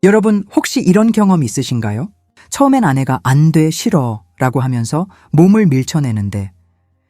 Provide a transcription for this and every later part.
여러분 혹시 이런 경험 있으신가요? 처음엔 아내가 안 돼, 싫어 라고 하면서 몸을 밀쳐내는데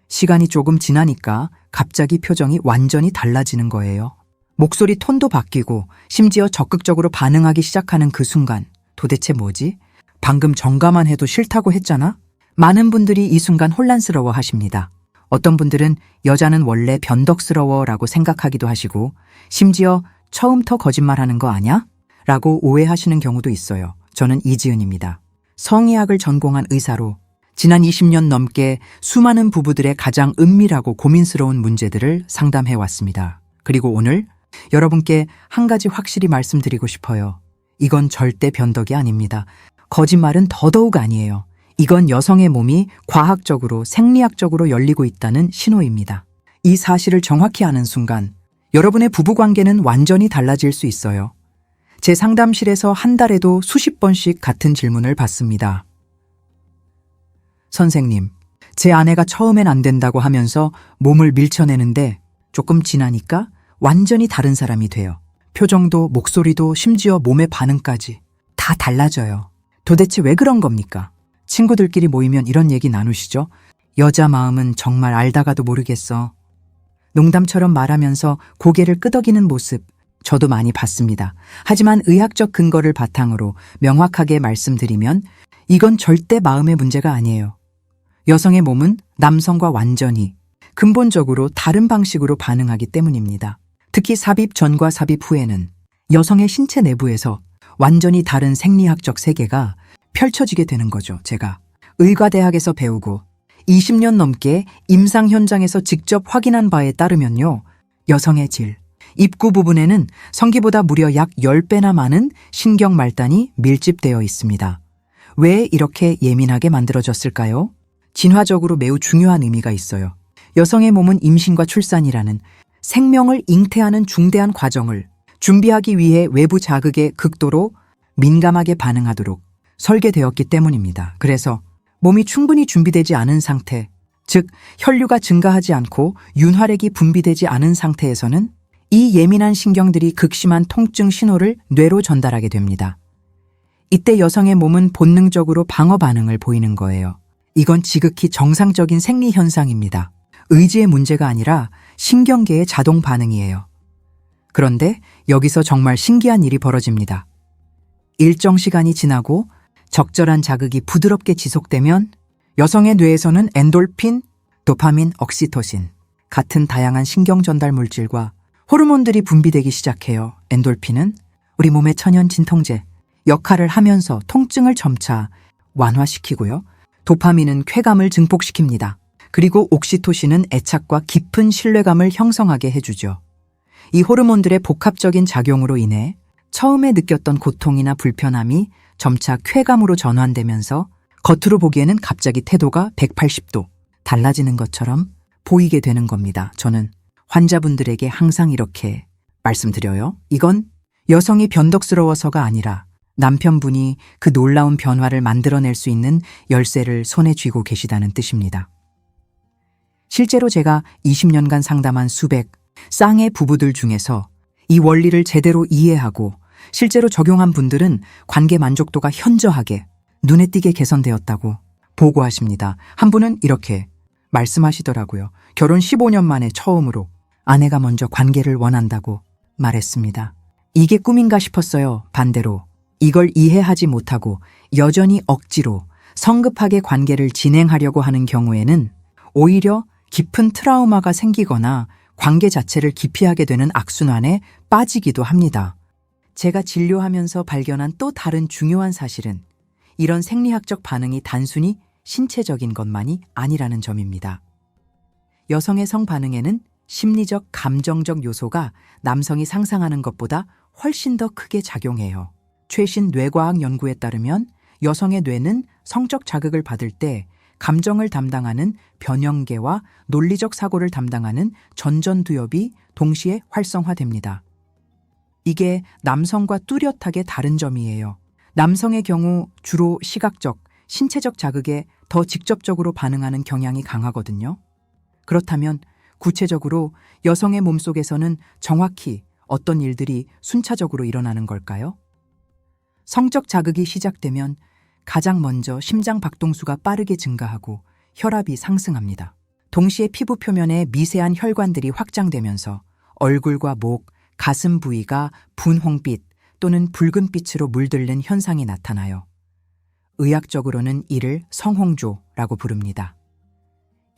시간이 조금 지나니까 갑자기 표정이 완전히 달라지는 거예요. 목소리 톤도 바뀌고 심지어 적극적으로 반응하기 시작하는 그 순간 도대체 뭐지? 방금 정가만 해도 싫다고 했잖아? 많은 분들이 이 순간 혼란스러워 하십니다. 어떤 분들은 여자는 원래 변덕스러워 라고 생각하기도 하시고 심지어 처음부터 거짓말하는 거 아냐? 라고 오해하시는 경우도 있어요. 저는 이지은입니다. 성의학을 전공한 의사로 지난 20년 넘게 수많은 부부들의 가장 은밀하고 고민스러운 문제들을 상담해 왔습니다. 그리고 오늘 여러분께 한 가지 확실히 말씀드리고 싶어요. 이건 절대 변덕이 아닙니다. 거짓말은 더더욱 아니에요. 이건 여성의 몸이 과학적으로, 생리학적으로 열리고 있다는 신호입니다. 이 사실을 정확히 아는 순간 여러분의 부부관계는 완전히 달라질 수 있어요. 제 상담실에서 한 달에도 수십 번씩 같은 질문을 받습니다. 선생님, 제 아내가 처음엔 안 된다고 하면서 몸을 밀쳐내는데 조금 지나니까 완전히 다른 사람이 돼요. 표정도 목소리도 심지어 몸의 반응까지 다 달라져요. 도대체 왜 그런 겁니까? 친구들끼리 모이면 이런 얘기 나누시죠? 여자 마음은 정말 알다가도 모르겠어. 농담처럼 말하면서 고개를 끄덕이는 모습 저도 많이 봤습니다. 하지만 의학적 근거를 바탕으로 명확하게 말씀드리면 이건 절대 마음의 문제가 아니에요. 여성의 몸은 남성과 완전히 근본적으로 다른 방식으로 반응하기 때문입니다. 특히 삽입 전과 삽입 후에는 여성의 신체 내부에서 완전히 다른 생리학적 세계가 펼쳐지게 되는 거죠. 제가 의과대학에서 배우고 20년 넘게 임상 현장에서 직접 확인한 바에 따르면요. 여성의 질, 입구 부분에는 성기보다 무려 약 10배나 많은 신경 말단이 밀집되어 있습니다. 왜 이렇게 예민하게 만들어졌을까요? 진화적으로 매우 중요한 의미가 있어요. 여성의 몸은 임신과 출산이라는 생명을 잉태하는 중대한 과정을 준비하기 위해 외부 자극에 극도로 민감하게 반응하도록 설계되었기 때문입니다. 그래서 몸이 충분히 준비되지 않은 상태, 즉 혈류가 증가하지 않고 윤활액이 분비되지 않은 상태에서는 이 예민한 신경들이 극심한 통증 신호를 뇌로 전달하게 됩니다. 이때 여성의 몸은 본능적으로 방어 반응을 보이는 거예요. 이건 지극히 정상적인 생리 현상입니다. 의지의 문제가 아니라 신경계의 자동 반응이에요. 그런데 여기서 정말 신기한 일이 벌어집니다. 일정 시간이 지나고 적절한 자극이 부드럽게 지속되면 여성의 뇌에서는 엔돌핀, 도파민, 옥시토신 같은 다양한 신경 전달 물질과 호르몬들이 분비되기 시작해요. 엔돌핀은 우리 몸의 천연 진통제 역할을 하면서 통증을 점차 완화시키고요. 도파민은 쾌감을 증폭시킵니다. 그리고 옥시토신은 애착과 깊은 신뢰감을 형성하게 해주죠. 이 호르몬들의 복합적인 작용으로 인해 처음에 느꼈던 고통이나 불편함이 점차 쾌감으로 전환되면서 겉으로 보기에는 갑자기 태도가 180도 달라지는 것처럼 보이게 되는 겁니다. 저는 환자분들에게 항상 이렇게 말씀드려요. 이건 여성이 변덕스러워서가 아니라 남편분이 그 놀라운 변화를 만들어낼 수 있는 열쇠를 손에 쥐고 계시다는 뜻입니다. 실제로 제가 20년간 상담한 수백 쌍의 부부들 중에서 이 원리를 제대로 이해하고 실제로 적용한 분들은 관계 만족도가 현저하게 눈에 띄게 개선되었다고 보고하십니다. 한 분은 이렇게 말씀하시더라고요. 결혼 15년 만에 처음으로 아내가 먼저 관계를 원한다고 말했습니다. 이게 꿈인가 싶었어요. 반대로 이걸 이해하지 못하고 여전히 억지로 성급하게 관계를 진행하려고 하는 경우에는 오히려 깊은 트라우마가 생기거나 관계 자체를 기피하게 되는 악순환에 빠지기도 합니다. 제가 진료하면서 발견한 또 다른 중요한 사실은 이런 생리학적 반응이 단순히 신체적인 것만이 아니라는 점입니다. 여성의 성반응에는 심리적, 감정적 요소가 남성이 상상하는 것보다 훨씬 더 크게 작용해요. 최신 뇌과학 연구에 따르면 여성의 뇌는 성적 자극을 받을 때 감정을 담당하는 변형계와 논리적 사고를 담당하는 전전두엽이 동시에 활성화됩니다. 이게 남성과 뚜렷하게 다른 점이에요. 남성의 경우 주로 시각적, 신체적 자극에 더 직접적으로 반응하는 경향이 강하거든요. 그렇다면 구체적으로 여성의 몸속에서는 정확히 어떤 일들이 순차적으로 일어나는 걸까요? 성적 자극이 시작되면 가장 먼저 심장 박동수가 빠르게 증가하고 혈압이 상승합니다. 동시에 피부 표면에 미세한 혈관들이 확장되면서 얼굴과 목, 가슴 부위가 분홍빛 또는 붉은빛으로 물들는 현상이 나타나요. 의학적으로는 이를 성홍조라고 부릅니다.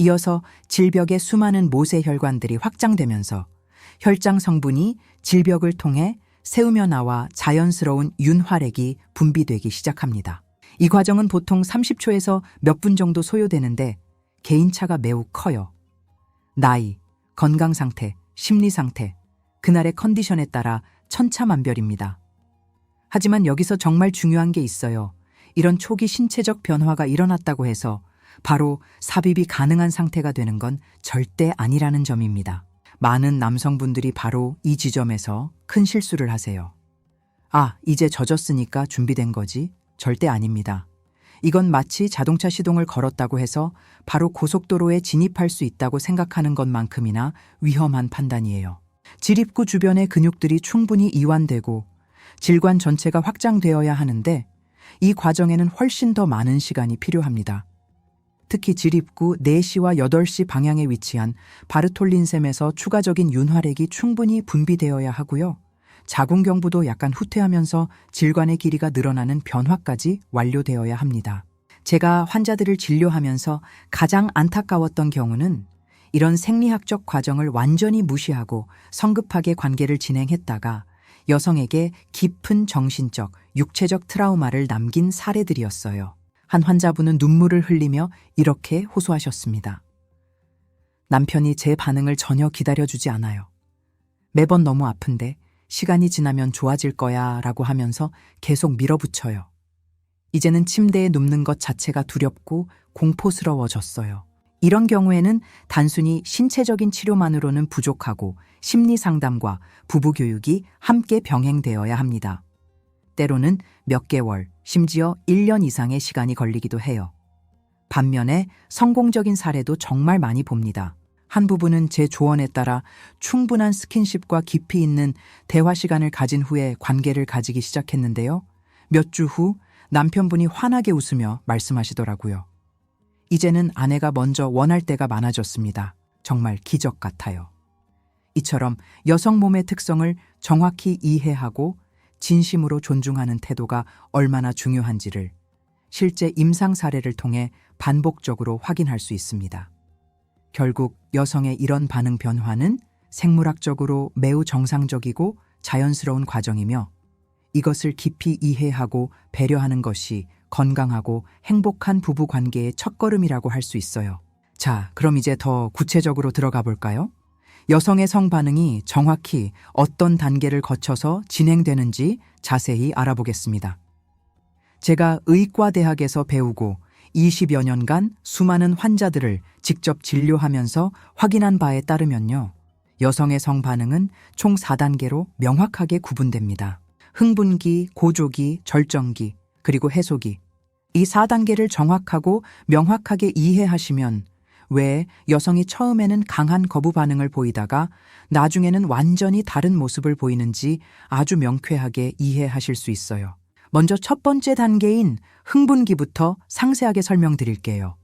이어서 질벽의 수많은 모세 혈관들이 확장되면서 혈장 성분이 질벽을 통해 세우며 나와 자연스러운 윤활액이 분비되기 시작합니다. 이 과정은 보통 30초에서 몇 분 정도 소요되는데 개인차가 매우 커요. 나이, 건강 상태, 심리 상태, 그날의 컨디션에 따라 천차만별입니다. 하지만 여기서 정말 중요한 게 있어요. 이런 초기 신체적 변화가 일어났다고 해서 바로 삽입이 가능한 상태가 되는 건 절대 아니라는 점입니다. 많은 남성분들이 바로 이 지점에서 큰 실수를 하세요. 아, 이제 젖었으니까 준비된 거지? 절대 아닙니다. 이건 마치 자동차 시동을 걸었다고 해서 바로 고속도로에 진입할 수 있다고 생각하는 것만큼이나 위험한 판단이에요. 질입구 주변의 근육들이 충분히 이완되고 질관 전체가 확장되어야 하는데 이 과정에는 훨씬 더 많은 시간이 필요합니다. 특히 질입구 4시와 8시 방향에 위치한 바르톨린샘에서 추가적인 윤활액이 충분히 분비되어야 하고요. 자궁경부도 약간 후퇴하면서 질관의 길이가 늘어나는 변화까지 완료되어야 합니다. 제가 환자들을 진료하면서 가장 안타까웠던 경우는 이런 생리학적 과정을 완전히 무시하고 성급하게 관계를 진행했다가 여성에게 깊은 정신적, 육체적 트라우마를 남긴 사례들이었어요. 한 환자분은 눈물을 흘리며 이렇게 호소하셨습니다. 남편이 제 반응을 전혀 기다려주지 않아요. 매번 너무 아픈데 시간이 지나면 좋아질 거야 라고 하면서 계속 밀어붙여요. 이제는 침대에 눕는 것 자체가 두렵고 공포스러워졌어요. 이런 경우에는 단순히 신체적인 치료만으로는 부족하고 심리 상담과 부부 교육이 함께 병행되어야 합니다. 때로는 몇 개월, 심지어 1년 이상의 시간이 걸리기도 해요. 반면에 성공적인 사례도 정말 많이 봅니다. 한 부부는 제 조언에 따라 충분한 스킨십과 깊이 있는 대화 시간을 가진 후에 관계를 가지기 시작했는데요. 몇 주 후 남편분이 환하게 웃으며 말씀하시더라고요. 이제는 아내가 먼저 원할 때가 많아졌습니다. 정말 기적 같아요. 이처럼 여성 몸의 특성을 정확히 이해하고 진심으로 존중하는 태도가 얼마나 중요한지를 실제 임상 사례를 통해 반복적으로 확인할 수 있습니다. 결국 여성의 이런 반응 변화는 생물학적으로 매우 정상적이고 자연스러운 과정이며 이것을 깊이 이해하고 배려하는 것이 건강하고 행복한 부부 관계의 첫걸음이라고 할 수 있어요. 자, 그럼 이제 더 구체적으로 들어가 볼까요? 여성의 성반응이 정확히 어떤 단계를 거쳐서 진행되는지 자세히 알아보겠습니다. 제가 의과대학에서 배우고 20여 년간 수많은 환자들을 직접 진료하면서 확인한 바에 따르면요. 여성의 성반응은 총 4단계로 명확하게 구분됩니다. 흥분기, 고조기, 절정기, 그리고 해소기. 이 4단계를 정확하고 명확하게 이해하시면 왜 여성이 처음에는 강한 거부 반응을 보이다가 나중에는 완전히 다른 모습을 보이는지 아주 명쾌하게 이해하실 수 있어요. 먼저 첫 번째 단계인 흥분기부터 상세하게 설명드릴게요.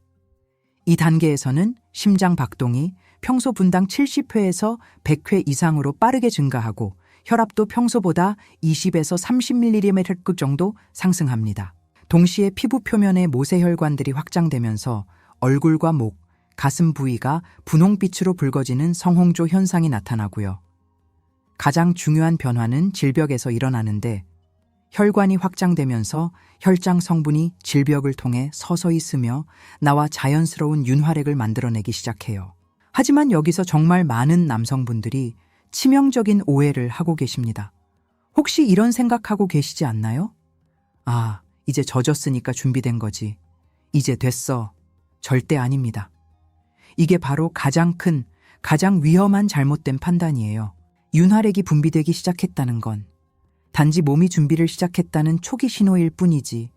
이 단계에서는 심장 박동이 평소 분당 70회에서 100회 이상으로 빠르게 증가하고 혈압도 평소보다 20에서 30ml 정도 상승합니다. 동시에 피부 표면의 모세혈관들이 확장되면서 얼굴과 목, 가슴 부위가 분홍빛으로 붉어지는 성홍조 현상이 나타나고요. 가장 중요한 변화는 질벽에서 일어나는데 혈관이 확장되면서 혈장 성분이 질벽을 통해 서서히 스며 나와 자연스러운 윤활액을 만들어내기 시작해요. 하지만 여기서 정말 많은 남성분들이 치명적인 오해를 하고 계십니다. 혹시 이런 생각하고 계시지 않나요? 아, 이제 젖었으니까 준비된 거지. 이제 됐어. 절대 아닙니다. 이게 바로 가장 큰, 가장 위험한 잘못된 판단이에요. 윤활액이 분비되기 시작했다는 건 단지 몸이 준비를 시작했다는 초기 신호일 뿐이지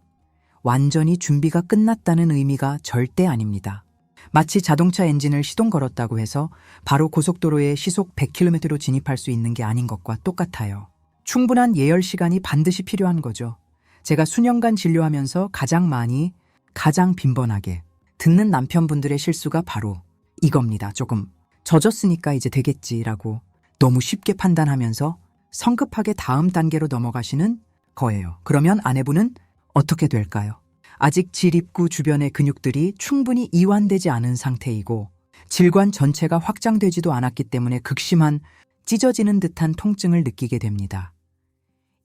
완전히 준비가 끝났다는 의미가 절대 아닙니다. 마치 자동차 엔진을 시동 걸었다고 해서 바로 고속도로에 시속 100km로 진입할 수 있는 게 아닌 것과 똑같아요. 충분한 예열 시간이 반드시 필요한 거죠. 제가 수년간 진료하면서 가장 많이, 가장 빈번하게 듣는 남편분들의 실수가 바로 이겁니다. 조금 젖었으니까 이제 되겠지라고 너무 쉽게 판단하면서 성급하게 다음 단계로 넘어가시는 거예요. 그러면 아내분은 어떻게 될까요? 아직 질입구 주변의 근육들이 충분히 이완되지 않은 상태이고 질관 전체가 확장되지도 않았기 때문에 극심한 찢어지는 듯한 통증을 느끼게 됩니다.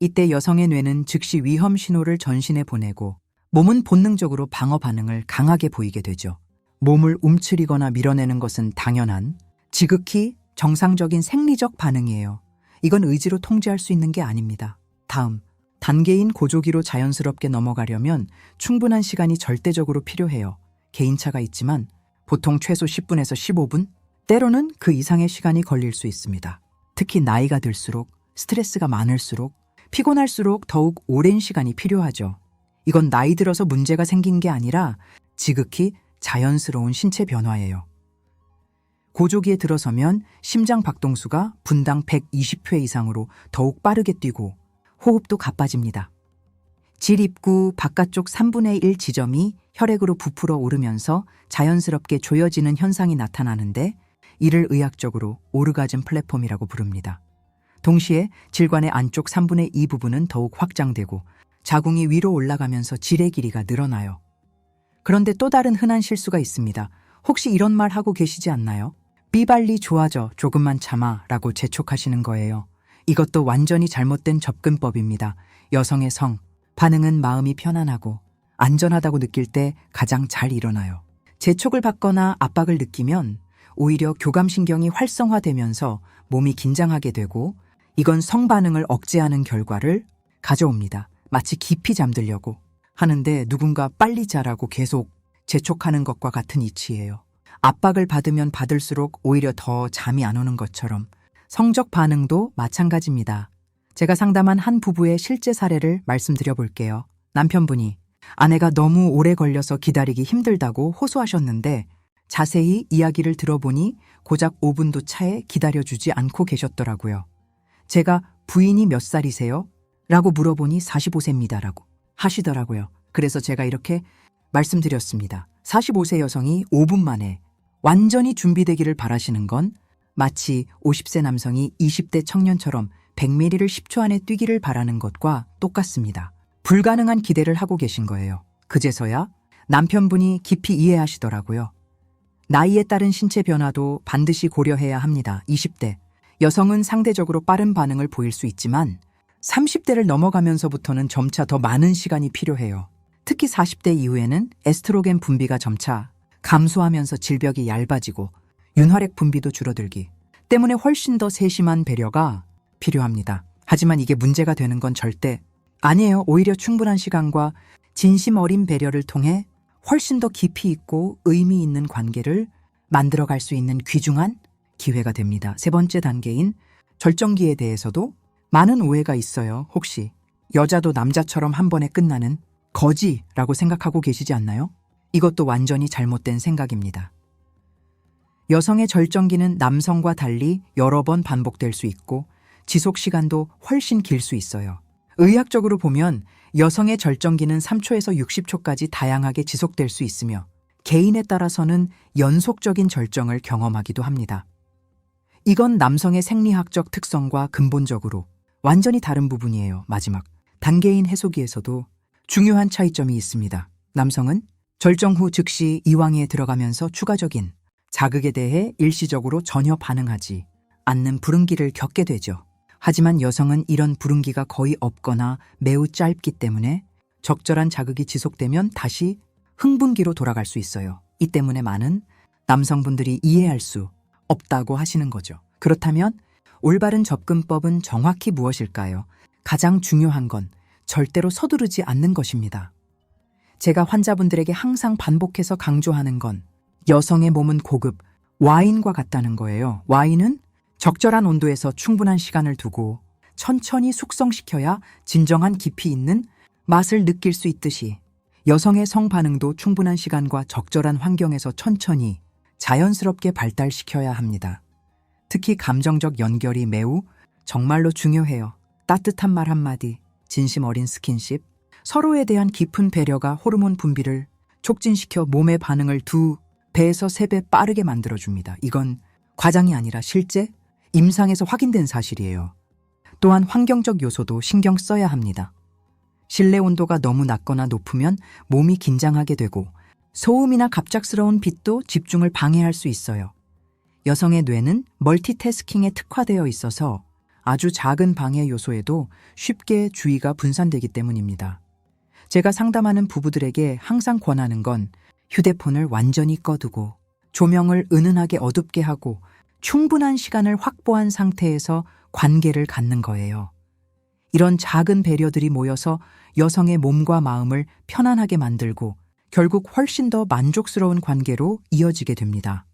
이때 여성의 뇌는 즉시 위험 신호를 전신에 보내고 몸은 본능적으로 방어 반응을 강하게 보이게 되죠. 몸을 움츠리거나 밀어내는 것은 당연한, 지극히 정상적인 생리적 반응이에요. 이건 의지로 통제할 수 있는 게 아닙니다. 다음, 단계인 고조기로 자연스럽게 넘어가려면 충분한 시간이 절대적으로 필요해요. 개인차가 있지만 보통 최소 10분에서 15분? 때로는 그 이상의 시간이 걸릴 수 있습니다. 특히 나이가 들수록, 스트레스가 많을수록, 피곤할수록 더욱 오랜 시간이 필요하죠. 이건 나이 들어서 문제가 생긴 게 아니라 지극히 자연스러운 신체 변화예요. 고조기에 들어서면 심장 박동수가 분당 120회 이상으로 더욱 빠르게 뛰고 호흡도 가빠집니다. 질입구 바깥쪽 3분의 1 지점이 혈액으로 부풀어 오르면서 자연스럽게 조여지는 현상이 나타나는데 이를 의학적으로 오르가즘 플랫폼이라고 부릅니다. 동시에 질관의 안쪽 3분의 2 부분은 더욱 확장되고 자궁이 위로 올라가면서 질의 길이가 늘어나요. 그런데 또 다른 흔한 실수가 있습니다. 혹시 이런 말 하고 계시지 않나요? 삐발리 좋아져, 조금만 참아 라고 재촉하시는 거예요. 이것도 완전히 잘못된 접근법입니다. 여성의 성, 반응은 마음이 편안하고 안전하다고 느낄 때 가장 잘 일어나요. 재촉을 받거나 압박을 느끼면 오히려 교감신경이 활성화되면서 몸이 긴장하게 되고 이건 성반응을 억제하는 결과를 가져옵니다. 마치 깊이 잠들려고 하는데 누군가 빨리 자라고 계속 재촉하는 것과 같은 이치예요. 압박을 받으면 받을수록 오히려 더 잠이 안 오는 것처럼 성적 반응도 마찬가지입니다. 제가 상담한 한 부부의 실제 사례를 말씀드려 볼게요. 남편분이 아내가 너무 오래 걸려서 기다리기 힘들다고 호소하셨는데 자세히 이야기를 들어보니 고작 5분도 차에 기다려주지 않고 계셨더라고요. 제가 부인이 몇 살이세요? 라고 물어보니 45세입니다 라고 하시더라고요. 그래서 제가 이렇게 말씀드렸습니다. 45세 여성이 5분 만에 완전히 준비되기를 바라시는 건 마치 50세 남성이 20대 청년처럼 100ml를 10초 안에 뛰기를 바라는 것과 똑같습니다. 불가능한 기대를 하고 계신 거예요. 그제서야 남편분이 깊이 이해하시더라고요. 나이에 따른 신체 변화도 반드시 고려해야 합니다. 20대 여성은 상대적으로 빠른 반응을 보일 수 있지만 30대를 넘어가면서부터는 점차 더 많은 시간이 필요해요. 특히 40대 이후에는 에스트로겐 분비가 점차 감소하면서 질벽이 얇아지고 윤활액 분비도 줄어들기 때문에 훨씬 더 세심한 배려가 필요합니다. 하지만 이게 문제가 되는 건 절대 아니에요. 오히려 충분한 시간과 진심 어린 배려를 통해 훨씬 더 깊이 있고 의미 있는 관계를 만들어갈 수 있는 귀중한 기회가 됩니다. 세 번째 단계인 절정기에 대해서도 많은 오해가 있어요. 혹시 여자도 남자처럼 한 번에 끝나는 거지라고 생각하고 계시지 않나요? 이것도 완전히 잘못된 생각입니다. 여성의 절정기는 남성과 달리 여러 번 반복될 수 있고 지속 시간도 훨씬 길 수 있어요. 의학적으로 보면 여성의 절정기는 3초에서 60초까지 다양하게 지속될 수 있으며 개인에 따라서는 연속적인 절정을 경험하기도 합니다. 이건 남성의 생리학적 특성과 근본적으로 완전히 다른 부분이에요. 마지막 단계인 해소기에서도 중요한 차이점이 있습니다. 남성은 절정 후 즉시 이왕에 들어가면서 추가적인 자극에 대해 일시적으로 전혀 반응하지 않는 불응기를 겪게 되죠. 하지만 여성은 이런 불응기가 거의 없거나 매우 짧기 때문에 적절한 자극이 지속되면 다시 흥분기로 돌아갈 수 있어요. 이 때문에 많은 남성분들이 이해할 수 없다고 하시는 거죠. 그렇다면 올바른 접근법은 정확히 무엇일까요? 가장 중요한 건 절대로 서두르지 않는 것입니다. 제가 환자분들에게 항상 반복해서 강조하는 건 여성의 몸은 고급 와인과 같다는 거예요. 와인은 적절한 온도에서 충분한 시간을 두고 천천히 숙성시켜야 진정한 깊이 있는 맛을 느낄 수 있듯이 여성의 성반응도 충분한 시간과 적절한 환경에서 천천히 자연스럽게 발달시켜야 합니다. 특히 감정적 연결이 매우 정말로 중요해요. 따뜻한 말 한마디, 진심 어린 스킨십, 서로에 대한 깊은 배려가 호르몬 분비를 촉진시켜 몸의 반응을 2배에서 3배 빠르게 만들어줍니다. 이건 과장이 아니라 실제 임상에서 확인된 사실이에요. 또한 환경적 요소도 신경 써야 합니다. 실내 온도가 너무 낮거나 높으면 몸이 긴장하게 되고 소음이나 갑작스러운 빛도 집중을 방해할 수 있어요. 여성의 뇌는 멀티태스킹에 특화되어 있어서 아주 작은 방해 요소에도 쉽게 주의가 분산되기 때문입니다. 제가 상담하는 부부들에게 항상 권하는 건 휴대폰을 완전히 꺼두고 조명을 은은하게 어둡게 하고 충분한 시간을 확보한 상태에서 관계를 갖는 거예요. 이런 작은 배려들이 모여서 여성의 몸과 마음을 편안하게 만들고 결국 훨씬 더 만족스러운 관계로 이어지게 됩니다.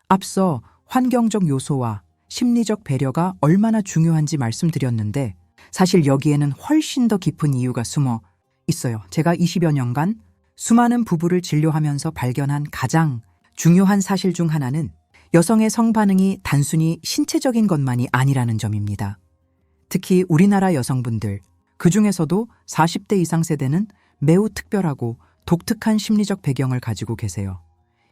앞서 환경적 요소와 심리적 배려가 얼마나 중요한지 말씀드렸는데 사실 여기에는 훨씬 더 깊은 이유가 숨어 있어요. 제가 20여 년간 수많은 부부를 진료하면서 발견한 가장 중요한 사실 중 하나는 여성의 성반응이 단순히 신체적인 것만이 아니라는 점입니다. 특히 우리나라 여성분들, 그 중에서도 40대 이상 세대는 매우 특별하고 독특한 심리적 배경을 가지고 계세요.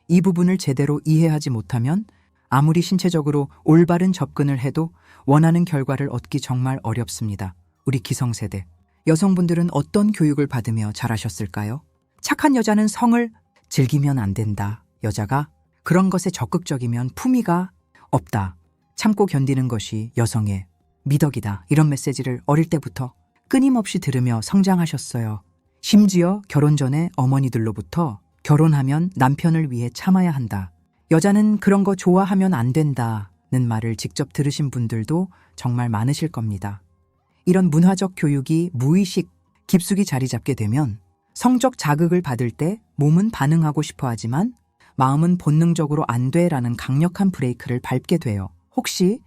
이 부분을 제대로 이해하지 못하면 아무리 신체적으로 올바른 접근을 해도 원하는 결과를 얻기 정말 어렵습니다. 우리 기성세대, 여성분들은 어떤 교육을 받으며 자라셨을까요? 착한 여자는 성을 즐기면 안 된다. 여자가 그런 것에 적극적이면 품위가 없다. 참고 견디는 것이 여성의 미덕이다. 이런 메시지를 어릴 때부터 끊임없이 들으며 성장하셨어요. 심지어 결혼 전에 어머니들로부터 결혼하면 남편을 위해 참아야 한다. 여자는 그런 거 좋아하면 안 된다는 말을 직접 들으신 분들도 정말 많으실 겁니다. 이런 문화적 교육이 무의식 깊숙이 자리 잡게 되면 성적 자극을 받을 때 몸은 반응하고 싶어 하지만 마음은 본능적으로 안 돼라는 강력한 브레이크를 밟게 돼요. 혹시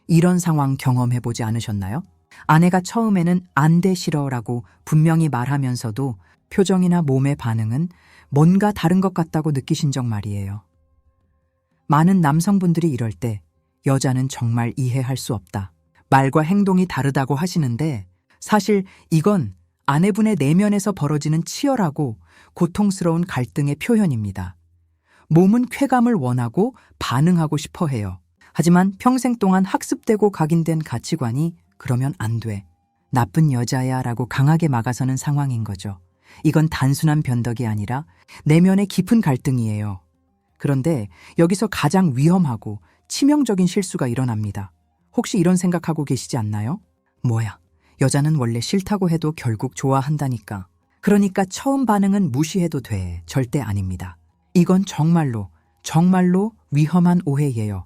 이런 상황 경험해보지 않으셨나요? 아내가 처음에는 안 돼 싫어라고 분명히 말하면서도 표정이나 몸의 반응은 뭔가 다른 것 같다고 느끼신 적 말이에요. 많은 남성분들이 이럴 때 여자는 정말 이해할 수 없다. 말과 행동이 다르다고 하시는데 사실 이건 아내분의 내면에서 벌어지는 치열하고 고통스러운 갈등의 표현입니다. 몸은 쾌감을 원하고 반응하고 싶어 해요. 하지만 평생 동안 학습되고 각인된 가치관이 그러면 안 돼. 나쁜 여자야 라고 강하게 막아서는 상황인 거죠. 이건 단순한 변덕이 아니라 내면의 깊은 갈등이에요. 그런데 여기서 가장 위험하고 치명적인 실수가 일어납니다. 혹시 이런 생각하고 계시지 않나요? 뭐야, 여자는 원래 싫다고 해도 결국 좋아한다니까. 그러니까 처음 반응은 무시해도 돼. 절대 아닙니다. 이건 정말로 위험한 오해예요.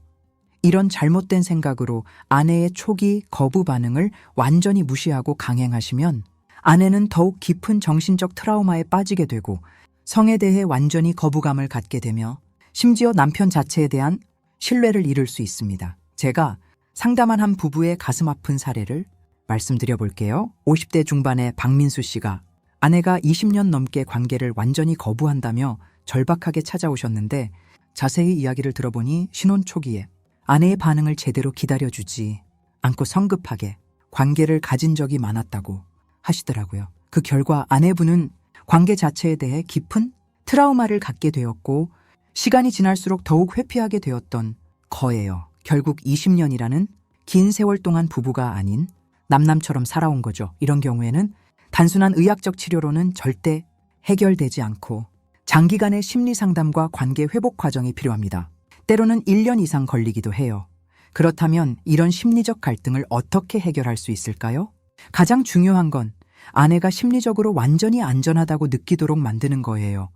이런 잘못된 생각으로 아내의 초기 거부 반응을 완전히 무시하고 강행하시면 아내는 더욱 깊은 정신적 트라우마에 빠지게 되고 성에 대해 완전히 거부감을 갖게 되며 심지어 남편 자체에 대한 신뢰를 잃을 수 있습니다. 제가 상담한 한 부부의 가슴 아픈 사례를 말씀드려 볼게요. 50대 중반의 박민수 씨가 아내가 20년 넘게 관계를 완전히 거부한다며 절박하게 찾아오셨는데 자세히 이야기를 들어보니 신혼 초기에 아내의 반응을 제대로 기다려주지 않고 성급하게 관계를 가진 적이 많았다고 하시더라고요. 그 결과 아내분은 관계 자체에 대해 깊은 트라우마를 갖게 되었고 시간이 지날수록 더욱 회피하게 되었던 거예요. 결국 20년이라는 긴 세월 동안 부부가 아닌 남남처럼 살아온 거죠. 이런 경우에는 단순한 의학적 치료로는 절대 해결되지 않고 장기간의 심리 상담과 관계 회복 과정이 필요합니다. 때로는 1년 이상 걸리기도 해요. 그렇다면 이런 심리적 갈등을 어떻게 해결할 수 있을까요? 가장 중요한 건 아내가 심리적으로 완전히 안전하다고 느끼도록 만드는 거예요.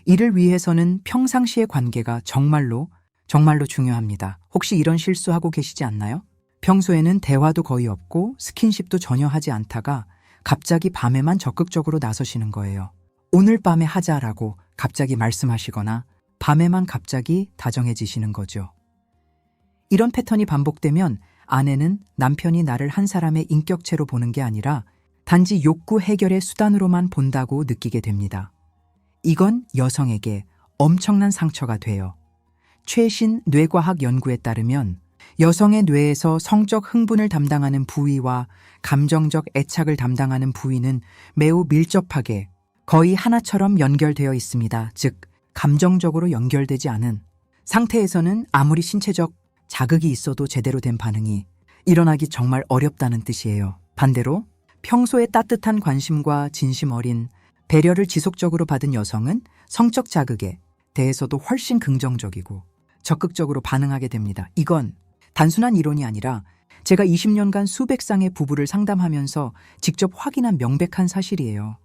이를 위해서는 평상시의 관계가 정말로 중요합니다. 혹시 이런 실수하고 계시지 않나요? 평소에는 대화도 거의 없고 스킨십도 전혀 하지 않다가 갑자기 밤에만 적극적으로 나서시는 거예요. 오늘 밤에 하자라고 갑자기 말씀하시거나 밤에만 갑자기 다정해지시는 거죠. 이런 패턴이 반복되면 아내는 남편이 나를 한 사람의 인격체로 보는 게 아니라 단지 욕구 해결의 수단으로만 본다고 느끼게 됩니다. 이건 여성에게 엄청난 상처가 돼요. 최신 뇌과학 연구에 따르면 여성의 뇌에서 성적 흥분을 담당하는 부위와 감정적 애착을 담당하는 부위는 매우 밀접하게 거의 하나처럼 연결되어 있습니다. 즉, 감정적으로 연결되지 않은 상태에서는 아무리 신체적 자극이 있어도 제대로 된 반응이 일어나기 정말 어렵다는 뜻이에요. 반대로 평소에 따뜻한 관심과 진심 어린 배려를 지속적으로 받은 여성은 성적 자극에 대해서도 훨씬 긍정적이고 적극적으로 반응하게 됩니다. 이건 단순한 이론이 아니라 제가 20년간 수백 쌍의 부부를 상담하면서 직접 확인한 명백한 사실이에요.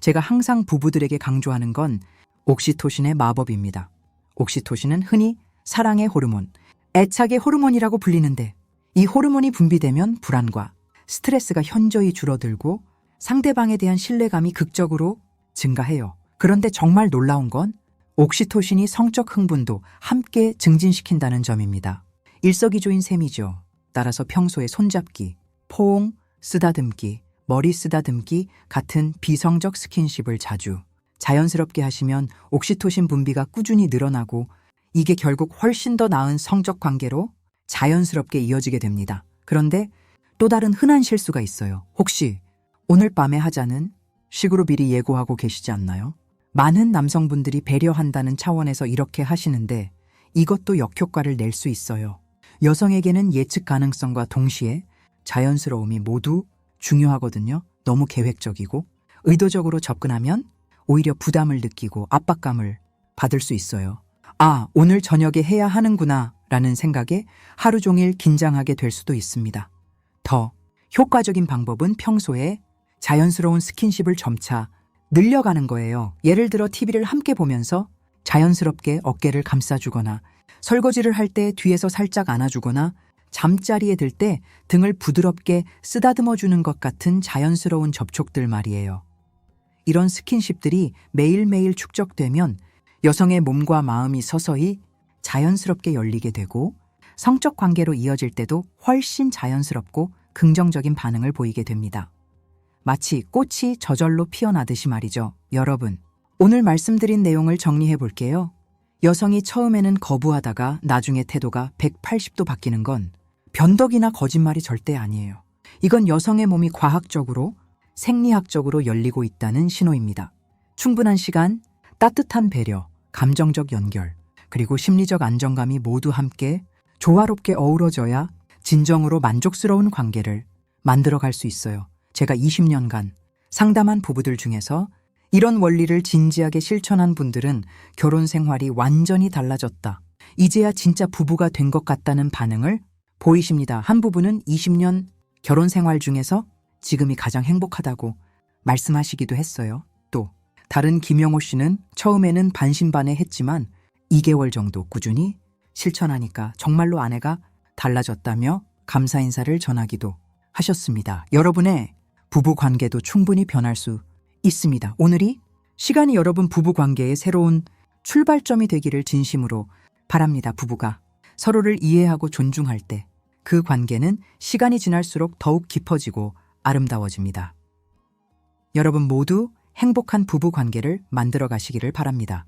제가 항상 부부들에게 강조하는 건 옥시토신의 마법입니다. 옥시토신은 흔히 사랑의 호르몬, 애착의 호르몬이라고 불리는데 이 호르몬이 분비되면 불안과 스트레스가 현저히 줄어들고 상대방에 대한 신뢰감이 극적으로 증가해요. 그런데 정말 놀라운 건 옥시토신이 성적 흥분도 함께 증진시킨다는 점입니다. 일석이조인 셈이죠. 따라서 평소에 손잡기, 포옹, 쓰다듬기, 머리 쓰다듬기 같은 비성적 스킨십을 자주 자연스럽게 하시면 옥시토신 분비가 꾸준히 늘어나고 이게 결국 훨씬 더 나은 성적 관계로 자연스럽게 이어지게 됩니다. 그런데 또 다른 흔한 실수가 있어요. 혹시 오늘 밤에 하자는 식으로 미리 예고하고 계시지 않나요? 많은 남성분들이 배려한다는 차원에서 이렇게 하시는데 이것도 역효과를 낼 수 있어요. 여성에게는 예측 가능성과 동시에 자연스러움이 모두 중요하거든요. 너무 계획적이고 의도적으로 접근하면 오히려 부담을 느끼고 압박감을 받을 수 있어요. 아, 오늘 저녁에 해야 하는구나 라는 생각에 하루 종일 긴장하게 될 수도 있습니다. 더 효과적인 방법은 평소에 자연스러운 스킨십을 점차 늘려가는 거예요. 예를 들어 TV를 함께 보면서 자연스럽게 어깨를 감싸주거나 설거지를 할 때 뒤에서 살짝 안아주거나 잠자리에 들 때 등을 부드럽게 쓰다듬어주는 것 같은 자연스러운 접촉들 말이에요. 이런 스킨십들이 매일매일 축적되면 여성의 몸과 마음이 서서히 자연스럽게 열리게 되고 성적 관계로 이어질 때도 훨씬 자연스럽고 긍정적인 반응을 보이게 됩니다. 마치 꽃이 저절로 피어나듯이 말이죠. 여러분, 오늘 말씀드린 내용을 정리해 볼게요. 여성이 처음에는 거부하다가 나중에 태도가 180도 바뀌는 건 변덕이나 거짓말이 절대 아니에요. 이건 여성의 몸이 과학적으로, 생리학적으로 열리고 있다는 신호입니다. 충분한 시간, 따뜻한 배려, 감정적 연결, 그리고 심리적 안정감이 모두 함께 조화롭게 어우러져야 진정으로 만족스러운 관계를 만들어갈 수 있어요. 제가 20년간 상담한 부부들 중에서 이런 원리를 진지하게 실천한 분들은 결혼 생활이 완전히 달라졌다. 이제야 진짜 부부가 된 것 같다는 반응을 보이십니다. 한 부부는 20년 결혼 생활 중에서 지금이 가장 행복하다고 말씀하시기도 했어요. 또 다른 김영호 씨는 처음에는 반신반의했지만 2개월 정도 꾸준히 실천하니까 정말로 아내가 달라졌다며 감사 인사를 전하기도 하셨습니다. 여러분의 부부 관계도 충분히 변할 수 있습니다. 오늘이 시간이 여러분 부부 관계의 새로운 출발점이 되기를 진심으로 바랍니다. 부부가 서로를 이해하고 존중할 때 그 관계는 시간이 지날수록 더욱 깊어지고 아름다워집니다. 여러분 모두 행복한 부부 관계를 만들어 가시기를 바랍니다.